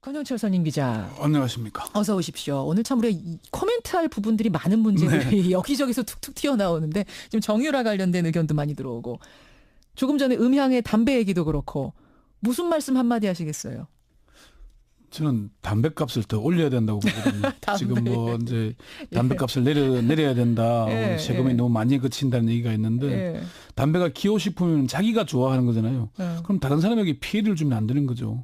권영철 선임 기자. 안녕하십니까. 어서 오십시오. 오늘 참 우리가 코멘트할 부분들이 많은 문제들이 네. 여기저기서 툭툭 튀어나오는데 지금 정유라 관련된 의견도 많이 들어오고 조금 전에 음향의 담배 얘기도 그렇고 무슨 말씀 한마디 하시겠어요? 저는 담배값을 더 올려야 된다고 보거든요. 지금 뭐 이제 담배값을 내려야 된다. 세금이 너무 많이 거친다는 얘기가 있는데 담배가 기호식품이면 자기가 좋아하는 거잖아요. 그럼 다른 사람에게 피해를 주면 안 되는 거죠.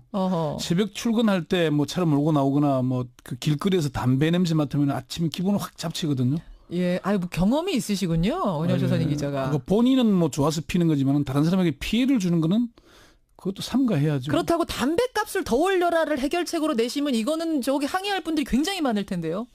새벽 출근할 때 뭐 차를 몰고 나오거나 뭐 그 길거리에서 담배 냄새 맡으면 아침에 기분을 확 잡치거든요. 예, 뭐 경험이 있으시군요, 권영철 선임 기자가. 그러니까 본인은 뭐 좋아서 피는 거지만 다른 사람에게 피해를 주는 거는 그것도 삼가해야죠. 그렇다고 담배값을 더 올려라를 해결책으로 내시면 이거는 저기 항의할 분들이 굉장히 많을 텐데요.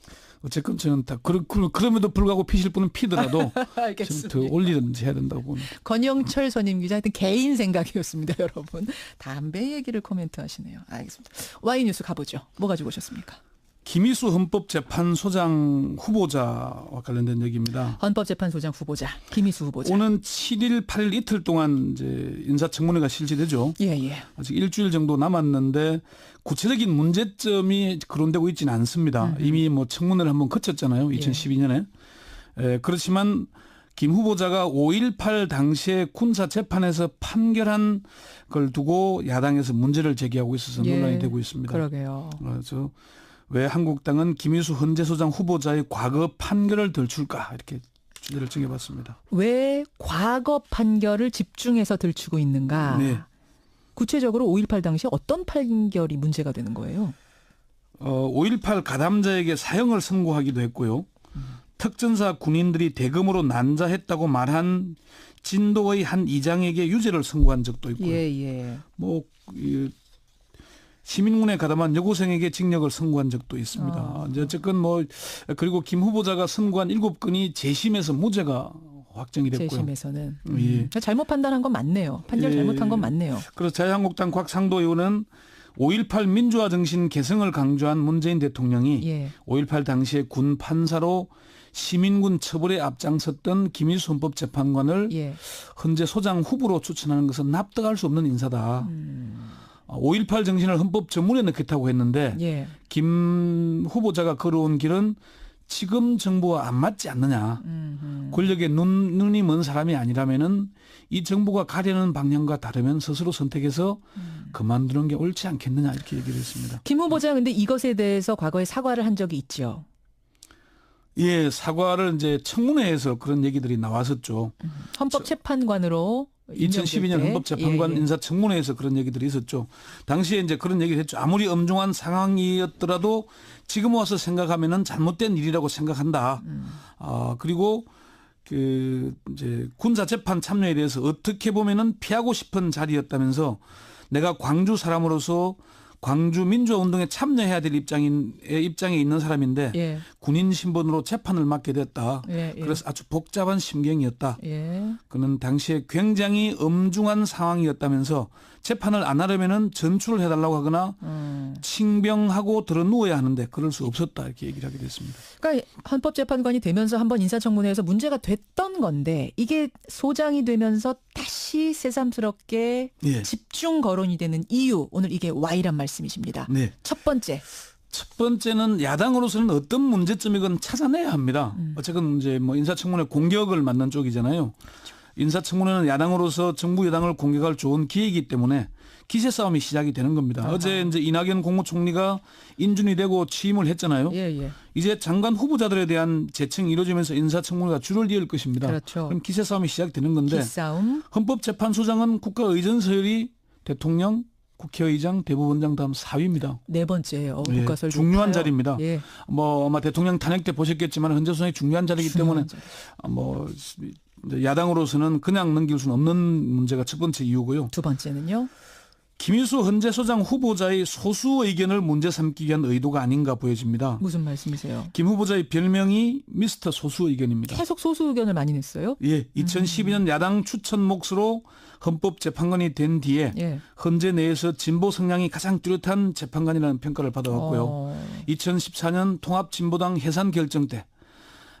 어쨌건 저는 다 그럼에도 불구하고 피실 분은 피더라도 좀 더 올리든지 해야 된다고 봅니다. 권영철 선임 기자 하여튼 개인 생각이었습니다. 여러분. 담배 얘기를 코멘트하시네요. 알겠습니다. Y뉴스 가보죠. 뭐 가지고 오셨습니까? 김희수 헌법재판소장 후보자와 관련된 얘기입니다. 헌법재판소장 후보자 김희수 후보자. 오는 7일, 8일 이틀 동안 이제 인사청문회가 실시되죠. 예. 아직 일주일 정도 남았는데 구체적인 문제점이 거론되고 있지는 않습니다. 이미 뭐 청문회를 한번 거쳤잖아요. 2012년에. 그렇지만 김 후보자가 5.18 당시에 군사재판에서 판결한 걸 두고 야당에서 문제를 제기하고 있어서 논란이 되고 있습니다. 그러게요. 그래서 왜 한국당은 김희수 헌재소장 후보자의 과거 판결을 들출까 이렇게 주제를 정해봤습니다. 왜 과거 판결을 집중해서 들추고 있는가? 네. 구체적으로 5.18 당시 어떤 판결이 문제가 되는 거예요? 5.18 가담자에게 사형을 선고하기도 했고요. 특전사 군인들이 대금으로 난자했다고 말한 진도의 한 이장에게 유죄를 선고한 적도 있고요. 뭐 시민군에 가담한 여고생에게 징역을 선고한 적도 있습니다. 이제 어쨌건 뭐 그리고 김 후보자가 선고한 7건이 재심에서 무죄가 확정이 됐고요. 재심에서는 잘못 판단한 건 맞네요. 판결 잘못한 건 맞네요. 그래서 자유한국당 곽상도 의원은 5.18 민주화 정신 개성을 강조한 문재인 대통령이 5.18 당시에 군 판사로 시민군 처벌에 앞장섰던 김희수 헌법재판관을 헌재 소장 후보로 추천하는 것은 납득할 수 없는 인사다. 5.18 정신을 헌법 전문에 넣겠다고 했는데 김 후보자가 걸어온 길은 지금 정부와 안 맞지 않느냐. 권력에 눈이 먼 사람이 아니라면은 이 정부가 가려는 방향과 다르면 스스로 선택해서 그만두는 게 옳지 않겠느냐 이렇게 얘기를 했습니다. 김 후보자 근데 이것에 대해서 과거에 사과를 한 적이 있죠. 예, 사과를 이제 청문회에서 그런 얘기들이 나왔었죠. 헌법재판관으로 2012년 헌법재판관 인사청문회에서 그런 얘기들이 있었죠. 당시에 이제 그런 얘기를 했죠. 아무리 엄중한 상황이었더라도 지금 와서 생각하면은 잘못된 일이라고 생각한다. 그리고 그 이제 군사 재판 참여에 대해서 어떻게 보면은 피하고 싶은 자리였다면서 내가 광주 사람으로서 광주 민주화 운동에 참여해야 될 입장에 있는 사람인데 군인 신분으로 재판을 맡게 됐다. 그래서 아주 복잡한 심경이었다. 그는 당시에 굉장히 엄중한 상황이었다면서 재판을 안 하려면은 전출을 해달라고 하거나 칭병하고 들어 누워야 하는데 그럴 수 없었다 이렇게 얘기를 하게 됐습니다. 그러니까 헌법재판관이 되면서 한번 인사청문회에서 문제가 됐던 건데 이게 소장이 되면서 다시 새삼스럽게 집중 거론이 되는 이유 오늘 이게 Y란 말씀이십니다. 첫 번째는 야당으로서는 어떤 문제점이건 찾아내야 합니다. 어쨌든 이제 뭐 인사청문회 공격을 맡는 쪽이잖아요. 인사청문회는 야당으로서 정부 여당을 공격할 좋은 기회이기 때문에 기세 싸움이 시작이 되는 겁니다. 어제 이제 이낙연 국무총리가 인준이 되고 취임을 했잖아요. 이제 장관 후보자들에 대한 재청이 이루어지면서 인사청문회가 줄을 이을 것입니다. 그럼 기세 싸움이 시작되는 건데 기싸움. 헌법재판소장은 국가의전 서열이 대통령, 국회의장, 대법원장 다음 4위입니다. 네 번째예요. 국가설 중요한 자리입니다. 뭐 아마 대통령 탄핵 때 보셨겠지만 헌재 소장이 중요한 자리이기 때문에 뭐 야당으로서는 그냥 넘길 수는 없는 문제가 첫 번째 이유고요. 두 번째는요? 김희수 헌재소장 후보자의 소수 의견을 문제 삼기 위한 의도가 아닌가 보여집니다. 무슨 말씀이세요? 김 후보자의 별명이 미스터 소수 의견입니다. 계속 소수 의견을 많이 냈어요? 2012년 야당 추천 몫으로 헌법재판관이 된 뒤에 헌재 내에서 진보 성향이 가장 뚜렷한 재판관이라는 평가를 받아왔고요. 2014년 통합진보당 해산 결정 때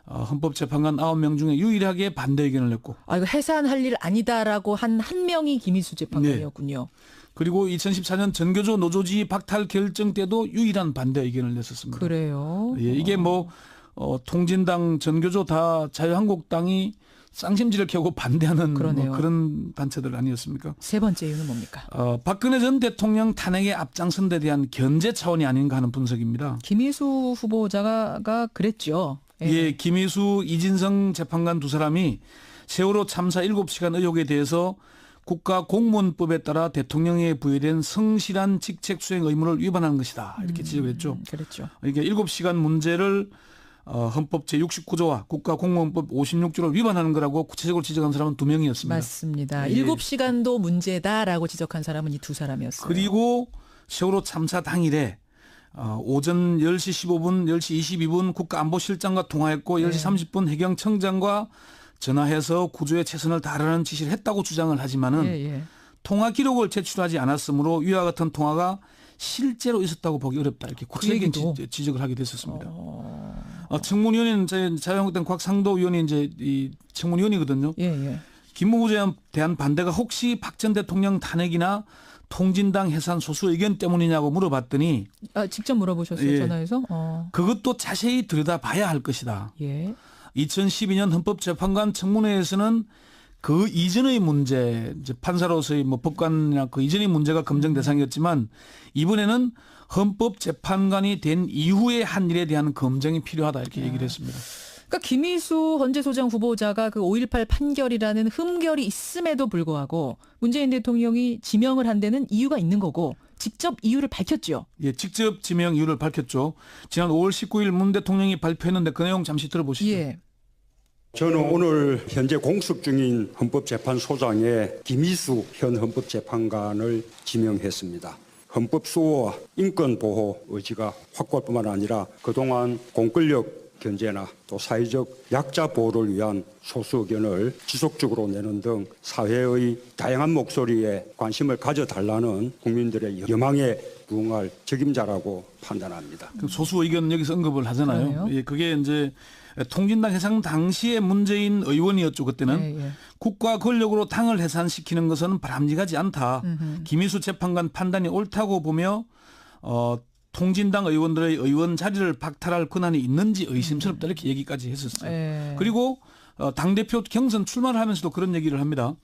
헌법재판관 9명 중에 유일하게 반대 의견을 냈고. 이거 해산할 일 아니다라고 한 명이 김희수 재판관이었군요. 그리고 2014년 전교조 노조지 박탈 결정 때도 유일한 반대 의견을 냈었습니다. 그래요? 예, 이게 뭐 통진당, 전교조 다 자유한국당이 쌍심지를 켜고 반대하는 뭐 그런 단체들 아니었습니까? 세 번째 이유는 뭡니까? 박근혜 전 대통령 탄핵에 앞장선 데 대한 견제 차원이 아닌가 하는 분석입니다. 김희수 후보자가 그랬죠. 예, 김희수, 이진성 재판관 두 사람이 세월호 참사 7시간 의혹에 대해서 국가공무원법에 따라 대통령에 부여된 성실한 직책 수행 의무를 위반한 것이다. 이렇게 지적을 했죠. 그랬죠. 이게 7시간 문제를 헌법 제69조와 국가공무원법 56조를 위반하는 거라고 구체적으로 지적한 사람은 2명이었습니다. 맞습니다. 예. 7시간도 문제다라고 지적한 사람은 이 두 사람이었어요. 그리고 세월호 참사 당일에 오전 10시 15분, 10시 22분 국가안보실장과 통화했고 10시 30분 해경청장과 전화해서 구조에 최선을 다하라는 지시를 했다고 주장을 하지만은 통화 기록을 제출하지 않았으므로 위와 같은 통화가 실제로 있었다고 보기 어렵다. 이렇게 구체적인 지적을 하게 됐었습니다. 청문위원회는 자유한국당 곽상도 의원이 이제 이 청문위원이거든요. 김 후보자에 대한 반대가 혹시 박 전 대통령 탄핵이나 통진당 해산 소수 의견 때문이냐고 물어봤더니 직접 물어보셨어요, 전화해서? 그것도 자세히 들여다봐야 할 것이다. 예. 2012년 헌법재판관 청문회에서는 그 이전의 문제, 이제 판사로서의 뭐 법관이나 그 이전의 문제가 검증 대상이었지만 이번에는 헌법재판관이 된 이후의 한 일에 대한 검증이 필요하다 이렇게 얘기를 했습니다. 그러니까 김희수 헌재소장 후보자가 그 5.18 판결이라는 흠결이 있음에도 불구하고 문재인 대통령이 지명을 한 데는 이유가 있는 거고 직접 이유를 밝혔죠. 예, 직접 지명 이유를 밝혔죠. 지난 5월 19일 문 대통령이 발표했는데 그 내용 잠시 들어보시죠. 예. 저는 오늘 현재 공석 중인 헌법재판소장에 김희수 현 헌법재판관을 지명했습니다. 헌법 수호와 인권보호 의지가 확고할 뿐만 아니라 그동안 공권력 견제나 또 사회적 약자 보호를 위한 소수 의견을 지속적으로 내는 등 사회의 다양한 목소리에 관심을 가져달라는 국민들의 여망에 부응할 책임자라고 판단합니다. 소수 의견 여기서 언급을 하잖아요. 예, 그게 이제 통진당 해산 당시의 문재인 의원이었죠. 그때는 국가 권력으로 당을 해산시키는 것은 바람직하지 않다. 김희수 재판관 판단이 옳다고 보며 통진당 의원들의 의원 자리를 박탈할 권한이 있는지 의심스럽다 이렇게 얘기까지 했었어요. 그리고 당대표 경선 출마를 하면서도 그런 얘기를 합니다.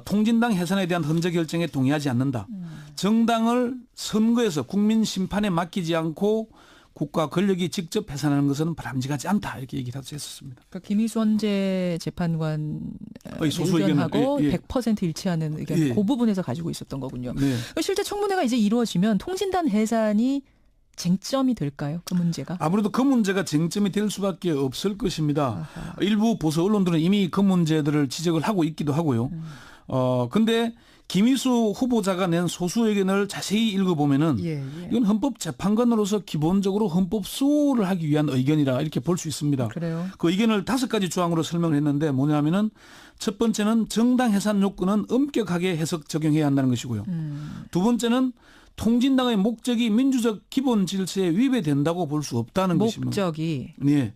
통진당 해산에 대한 헌재 결정에 동의하지 않는다. 정당을 선거에서 국민 심판에 맡기지 않고 국가 권력이 직접 해산하는 것은 바람직하지 않다 이렇게 얘기를 했었습니다. 그러니까 김희수 헌재 재판관 의견하고 100% 일치하는 의견 그 부분에서 가지고 있었던 거군요. 실제 청문회가 이제 이루어지면 통진당 해산이 쟁점이 될까요? 그 문제가? 아무래도 그 문제가 쟁점이 될 수밖에 없을 것입니다. 일부 보수 언론들은 이미 그 문제들을 지적을 하고 있기도 하고요. 근데 김희수 후보자가 낸 소수 의견을 자세히 읽어보면은 이건 헌법재판관으로서 기본적으로 헌법 수호를 하기 위한 의견이라 이렇게 볼 수 있습니다. 그래요? 그 의견을 5가지 조항으로 설명을 했는데 뭐냐면은 첫 번째는 정당 해산 요건은 엄격하게 해석 적용해야 한다는 것이고요. 두 번째는 통진당의 목적이 민주적 기본 질서에 위배된다고 볼 수 없다는 것입니다. 목적이. 예.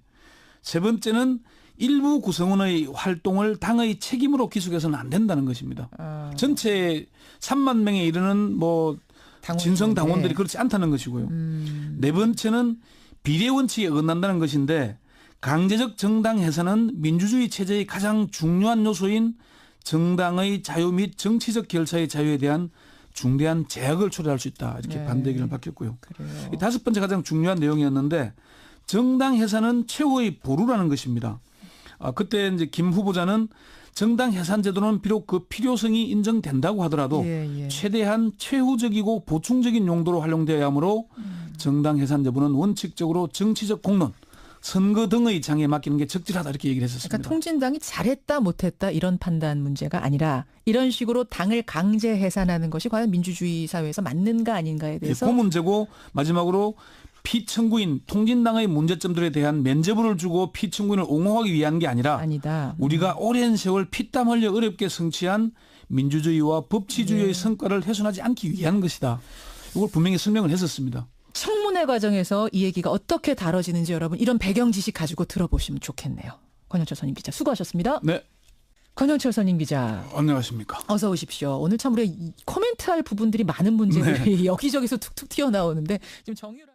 세 번째는 일부 구성원의 활동을 당의 책임으로 기속해서는 안 된다는 것입니다. 전체 3만 명에 이르는 뭐 진성 당원들이 그렇지 않다는 것이고요. 네 번째는 비례 원칙에 어긋난다는 것인데 강제적 정당 해산은 민주주의 체제의 가장 중요한 요소인 정당의 자유 및 정치적 결사의 자유에 대한 중대한 제약을 초래할 수 있다. 이렇게 반대 의견을 밝혔고요. 이 5번째 가장 중요한 내용이었는데 정당 해산은 최후의 보루라는 것입니다. 그때 이제 김 후보자는 정당 해산 제도는 비록 그 필요성이 인정된다고 하더라도 최대한 최후적이고 보충적인 용도로 활용되어야 하므로 정당 해산 여부는 원칙적으로 정치적 공론, 선거 등의 장에 맡기는 게 적절하다 이렇게 얘기를 했었습니다. 그러니까 통진당이 잘했다 못했다 이런 판단 문제가 아니라 이런 식으로 당을 강제 해산하는 것이 과연 민주주의 사회에서 맞는가 아닌가에 대해서. 그 문제고 마지막으로 피청구인 통진당의 문제점들에 대한 면죄부를 주고 피청구인을 옹호하기 위한 게 아니다. 우리가 오랜 세월 피땀 흘려 어렵게 성취한 민주주의와 법치주의의 성과를 훼손하지 않기 위한 것이다. 이걸 분명히 설명을 했었습니다. 청문회 과정에서 이 얘기가 어떻게 다뤄지는지 여러분 이런 배경 지식 가지고 들어보시면 좋겠네요. 권영철 선임 기자 수고하셨습니다. 네. 권영철 선임 기자. 안녕하십니까. 어서 오십시오. 오늘 참 우리가 코멘트할 부분들이 많은 문제들이 네. 여기저기서 툭툭 튀어나오는데 지금 정유라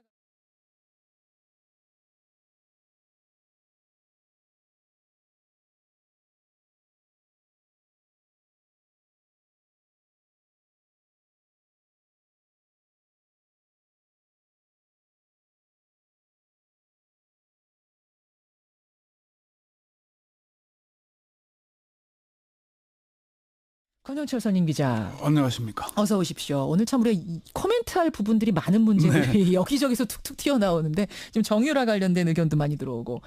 권영철 선임 기자. 안녕하십니까. 어서 오십시오. 오늘 참 우리가 코멘트할 부분들이 많은 문제들이 네. 여기저기서 툭툭 튀어나오는데 지금 정유라 관련된 의견도 많이 들어오고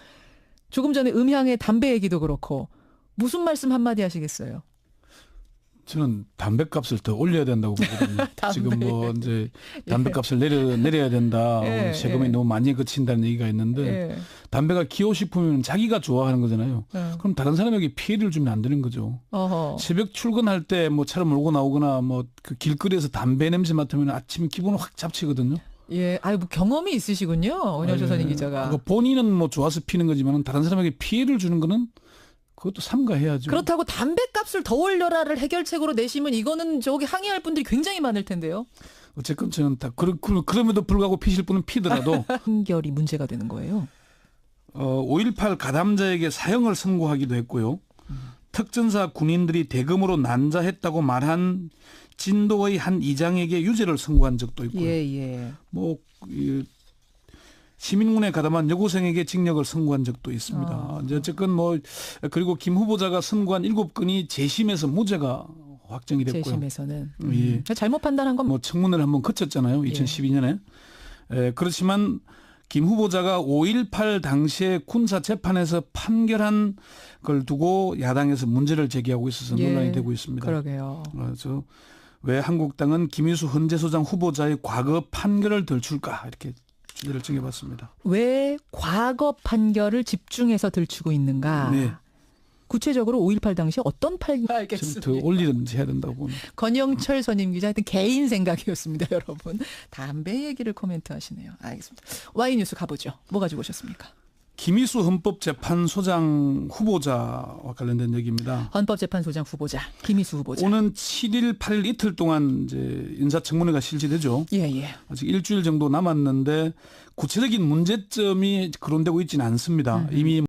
조금 전에 음향의 담배 얘기도 그렇고 무슨 말씀 한마디 하시겠어요? 저는 담배값을 더 올려야 된다고 보거든요. 지금 뭐 이제 담배값을 내려야 된다. 세금이 너무 많이 거친다는 얘기가 있는데 담배가 기호식품이면 자기가 좋아하는 거잖아요. 그럼 다른 사람에게 피해를 주면 안 되는 거죠. 새벽 출근할 때 뭐 차를 몰고 나오거나 뭐 그 길거리에서 담배 냄새 맡으면 아침에 기분을 확 잡치거든요. 예, 뭐 경험이 있으시군요, 권영철 선임 기자가. 그러니까 본인은 뭐 좋아서 피는 거지만 다른 사람에게 피해를 주는 거는 그것도 삼가해야죠. 그렇다고 담배값을 더 올려라를 해결책으로 내시면 이거는 저기 항의할 분들이 굉장히 많을 텐데요. 어쨌든 저는 다 그럼에도 불구하고 피실 분은 피더라도 판결이 문제가 되는 거예요. 5.18 가담자에게 사형을 선고하기도 했고요. 특전사 군인들이 대금으로 난자했다고 말한 진도의 한 이장에게 유죄를 선고한 적도 있고요. 뭐 시민군에 가담한 여고생에게 징역을 선고한 적도 있습니다. 이제 어쨌건 뭐 그리고 김 후보자가 선고한 7건이 재심에서 무죄가 확정이 됐고요. 재심에서는 잘못 판단한 건 뭐 청문회를 한번 거쳤잖아요. 2012년에. 그렇지만 김 후보자가 5.18 당시에 군사 재판에서 판결한 걸 두고 야당에서 문제를 제기하고 있어서 논란이 되고 있습니다. 그러게요. 그래서 왜 한국당은 김희수 헌재소장 후보자의 과거 판결을 들출까 이렇게 주제를 정해봤습니다. 왜 과거 판결을 집중해서 들추고 있는가? 네. 구체적으로 5.18 당시 어떤 판결? 알겠습니다. 더 올리든지 해야 된다고 봅니다. 권영철 선임 기자 하여튼 개인 생각이었습니다. 여러분. 담배 얘기를 코멘트하시네요. 알겠습니다. Y뉴스 가보죠. 뭐 가지고 오셨습니까? 김희수 헌법재판소장 후보자와 관련된 얘기입니다. 헌법재판소장 후보자 김희수 후보자. 오는 7일, 8일 이틀 동안 이제 인사청문회가 실시되죠. 아직 일주일 정도 남았는데 구체적인 문제점이 거론되고 있지는 않습니다. 이미